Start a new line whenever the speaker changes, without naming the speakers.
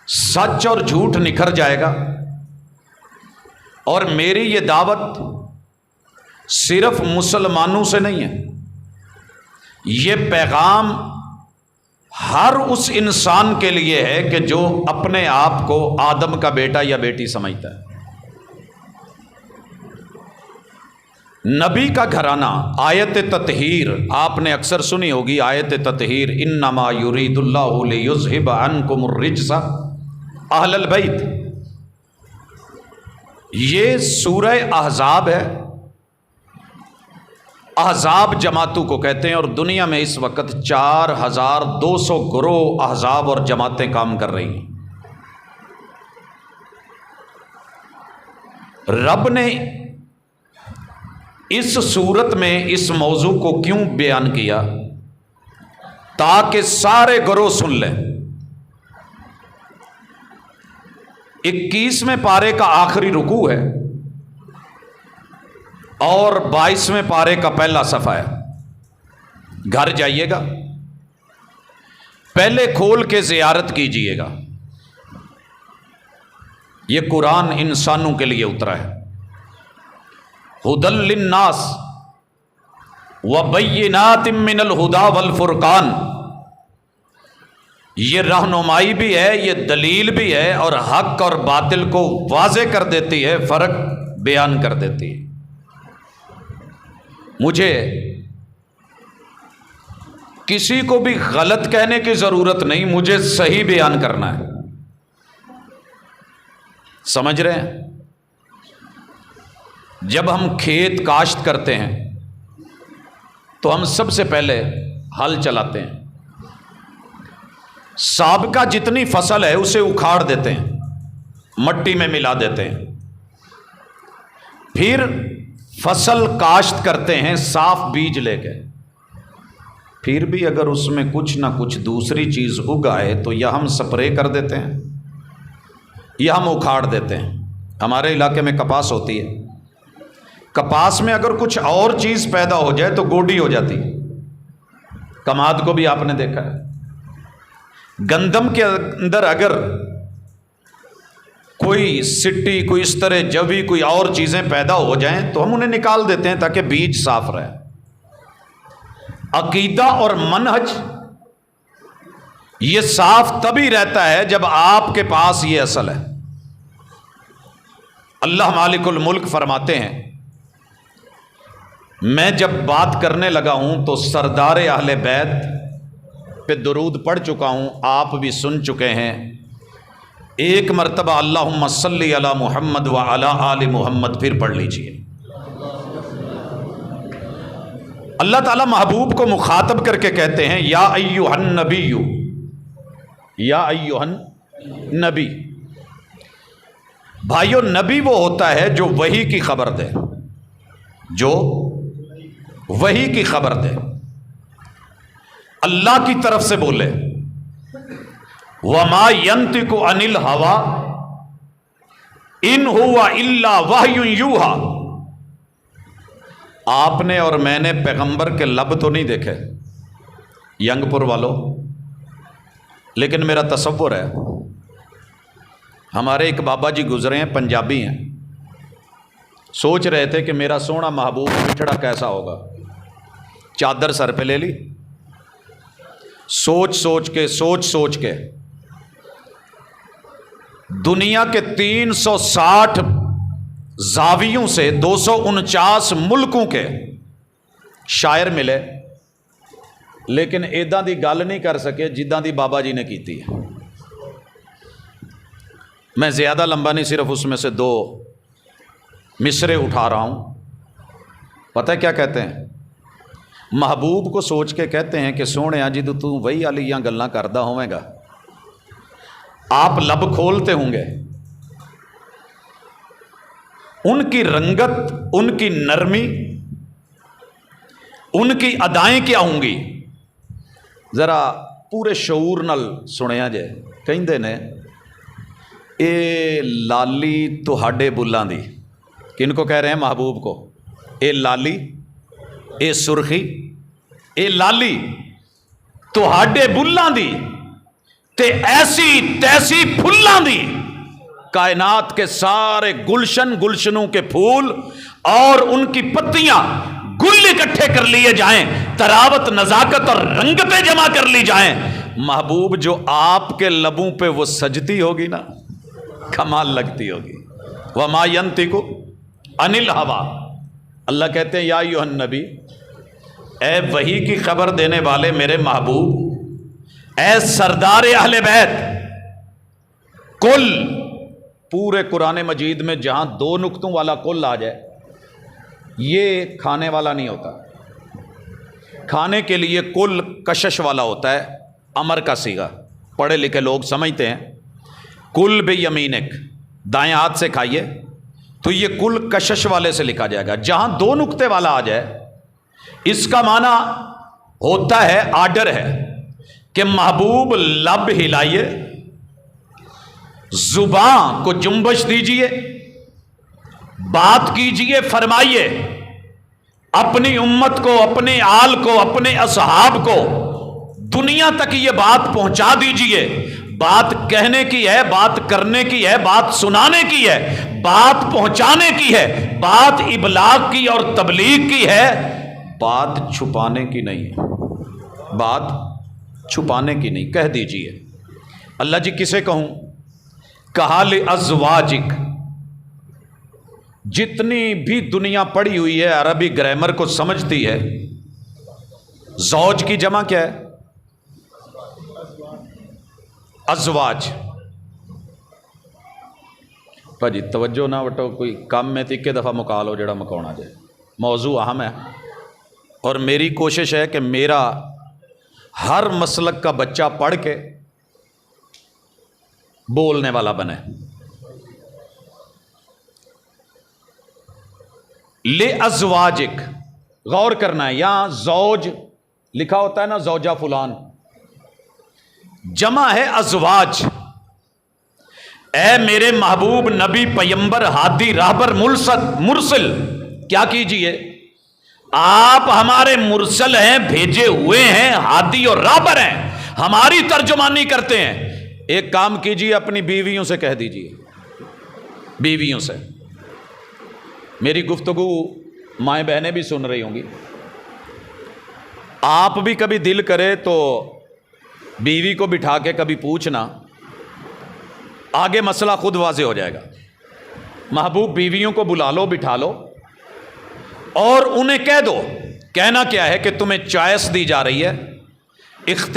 سچ اور جھوٹ نکھر جائے گا، اور میری یہ دعوت صرف مسلمانوں سے نہیں ہے، یہ پیغام ہر اس انسان کے لیے ہے کہ جو اپنے آپ کو آدم کا بیٹا یا بیٹی سمجھتا ہے۔ نبی کا گھرانہ، آیت تطہیر آپ نے اکثر سنی ہوگی، آیت تطہیر انما یرید اللہ لیذھب عنکم الرجس اہل البیت، یہ سورہ احزاب ہے۔ احزاب جماعتوں کو کہتے ہیں، اور دنیا میں اس وقت 4200 گروہ احزاب اور جماعتیں کام کر رہی ہیں۔ رب نے اس صورت میں اس موضوع کو کیوں بیان کیا؟ تاکہ سارے گروہ سن لیں۔ 21ویں پارے کا آخری رکوع ہے اور 22ویں پارے کا پہلا صفحہ ہے۔ گھر جائیے گا، پہلے کھول کے زیارت کیجئے گا۔ یہ قرآن انسانوں کے لیے اترا ہے، ھدی للناس وبینات من الھدی والفرقان، یہ رہنمائی بھی ہے، یہ دلیل بھی ہے، اور حق اور باطل کو واضح کر دیتی ہے، فرق بیان کر دیتی ہے۔ مجھے کسی کو بھی غلط کہنے کی ضرورت نہیں، مجھے صحیح بیان کرنا ہے۔ سمجھ رہے ہیں؟ جب ہم کھیت کاشت کرتے ہیں تو ہم سب سے پہلے ہل چلاتے ہیں، سابقہ جتنی فصل ہے اسے اکھاڑ دیتے ہیں، مٹی میں ملا دیتے ہیں، پھر فصل کاشت کرتے ہیں صاف بیج لے کے۔ پھر بھی اگر اس میں کچھ نہ کچھ دوسری چیز اگ آئے تو یا ہم سپرے کر دیتے ہیں یا ہم اکھاڑ دیتے ہیں۔ ہمارے علاقے میں کپاس ہوتی ہے، کپاس میں اگر کچھ اور چیز پیدا ہو جائے تو گوڈی ہو جاتی ہے، کماد کو بھی آپ نے دیکھا ہے۔ گندم کے اندر اگر کوئی سٹی، کوئی اس طرح جوی، کوئی اور چیزیں پیدا ہو جائیں تو ہم انہیں نکال دیتے ہیں تاکہ بیج صاف رہے۔ عقیدہ اور منہج یہ صاف تبھی رہتا ہے جب آپ کے پاس یہ اصل ہے۔ اللہ مالک الملک فرماتے ہیں، میں جب بات کرنے لگا ہوں تو سردار اہل بیت پہ درود پڑھ چکا ہوں، آپ بھی سن چکے ہیں۔ ایک مرتبہ اللہم صلی علی محمد وعلی آل محمد پھر پڑھ لیجئے۔ اللہ تعالیٰ محبوب کو مخاطب کر کے کہتے ہیں، یا ایھا النبی، یا ایھا النبی۔ بھائیو، نبی وہ ہوتا ہے جو وحی کی خبر دے، جو وحی کی خبر دے، اللہ کی طرف سے بولے۔ وَمَا يَنطِقُ عَنِ الْهَوَىٰ إِنْ هُوَ إِلَّا وَحْيٌ يُوحَىٰ۔ آپ نے اور میں نے پیغمبر کے لب تو نہیں دیکھے ینگ پور والوں، لیکن میرا تصور ہے، ہمارے ایک بابا جی گزرے ہیں، پنجابی ہیں، سوچ رہے تھے کہ میرا سونا محبوب بچھڑا کیسا ہوگا، چادر سر پہ لے لی، سوچ سوچ کے دنیا کے 360 زاویوں سے 249 ملکوں کے شاعر ملے، لیکن ایداں دی گل نہیں کر سکے جداں دی بابا جی نے کیتی ہے۔ میں زیادہ لمبا نہیں، صرف اس میں سے 2 مصرے اٹھا رہا ہوں۔ پتہ ہے کیا کہتے ہیں؟ محبوب کو سوچ کے کہتے ہیں کہ سونے جدو تو وہی والیاں گلاں کردا ہوویں گا، آپ لب کھولتے ہوں گے، ان کی رنگت، ان کی نرمی، ان کی ادائیں کیا ہوں گی؟ ذرا پورے شعور نال سنیا جائے۔ کہندے نے اے لالی تہاڈے بلاں دی، کن کو کہہ رہے ہیں؟ محبوب کو۔ اے لالی، اے سرخی، اے لالی تہاڈے بلاں دی، تے ایسی تیسی پھلاں دی، کائنات کے سارے گلشنوں کے پھول اور ان کی پتیاں گل اکٹھے کر لیے جائیں، طراوت نزاکت اور رنگتیں جمع کر لی جائیں، محبوب جو آپ کے لبوں پہ وہ سجتی ہوگی نا، کمال لگتی ہوگی۔ وما ینطق عن الہویٰ، اللہ کہتے ہیں یا ایھا النبی، اے وحی کی خبر دینے والے میرے محبوب، اے سردار اہل بیت، کل، پورے قرآن مجید میں جہاں 2 نقطوں والا کل آ جائے، یہ کھانے والا نہیں ہوتا، کھانے کے لیے کل کشش والا ہوتا ہے، امر کا صیغہ، پڑھے لکھے لوگ سمجھتے ہیں کل بیمینک، دائیں ہاتھ سے کھائیے، تو یہ کل کشش والے سے لکھا جائے گا۔ جہاں 2 نقطے والا آ جائے، اس کا معنی ہوتا ہے، آرڈر ہے کہ محبوب لب ہلائیے، زبان کو جنبش دیجئے، بات کیجئے، فرمائیے، اپنی امت کو، اپنے آل کو، اپنے اصحاب کو دنیا تک یہ بات پہنچا دیجئے۔ بات کہنے کی ہے، بات کرنے کی ہے، بات سنانے کی ہے، بات پہنچانے کی ہے، بات ابلاغ کی اور تبلیغ کی ہے، بات چھپانے کی نہیں ہے، بات چھپانے کی نہیں، کہہ دیجئے۔ اللہ جی کسے کہوں؟ کہا لازواجک، جتنی بھی دنیا پڑھی ہوئی ہے، عربی گرامر کو سمجھتی ہے، زوج کی جمع کیا ہے؟ ازواج۔ بھاجی توجہ نہ وٹو، کوئی کام میں تھی کہ دفعہ مکا لو جڑا مکاؤنا جائے، موضوع اہم ہے، اور میری کوشش ہے کہ میرا ہر مسلک کا بچہ پڑھ کے بولنے والا بنے۔ لازواجک، غور کرنا ہے، یہاں زوج لکھا ہوتا ہے نا، زوجہ فلان، جمع ہے ازواج۔ اے میرے محبوب نبی، پیمبر، ہادی، راہبر، مرسل، کیا کیجئے؟ آپ ہمارے مرسل ہیں، بھیجے ہوئے ہیں، ہادی اور راہبر ہیں، ہماری ترجمانی کرتے ہیں۔ ایک کام کیجئے، اپنی بیویوں سے کہہ دیجئے، بیویوں سے، میری گفتگو مائیں بہنیں بھی سن رہی ہوں گی، آپ بھی کبھی دل کرے تو بیوی کو بٹھا کے کبھی پوچھنا، آگے مسئلہ خود واضح ہو جائے گا۔ محبوب بیویوں کو بلا لو، بٹھا لو، اور انہیں کہہ دو، کہنا کیا ہے کہ تمہیں چوائس دی جا رہی ہے، اختیار